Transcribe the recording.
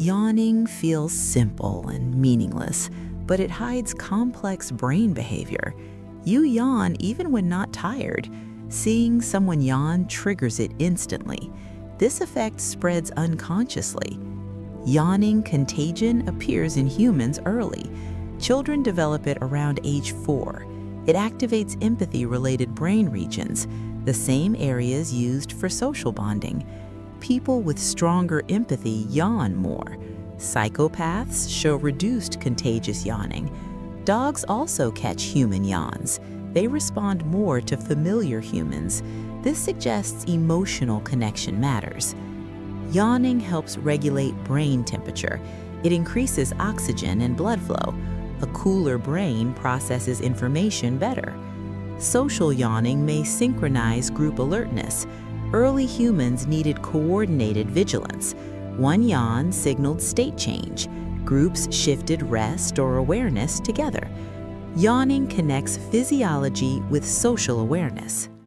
Yawning feels simple and meaningless, but it hides complex brain behavior. You yawn even when not tired. Seeing someone yawn triggers it instantly. This effect spreads unconsciously. Yawning contagion appears in humans early. Children develop it around age 4. It activates empathy-related brain regions, the same areas used for social bonding. People with stronger empathy yawn more. Psychopaths show reduced contagious yawning. Dogs also catch human yawns. They respond more to familiar humans. This suggests emotional connection matters. Yawning helps regulate brain temperature. It increases oxygen and blood flow. A cooler brain processes information better. Social yawning may synchronize group alertness. Early humans needed coordinated vigilance. One yawn signaled state change. Groups shifted rest or awareness together. Yawning connects physiology with social awareness.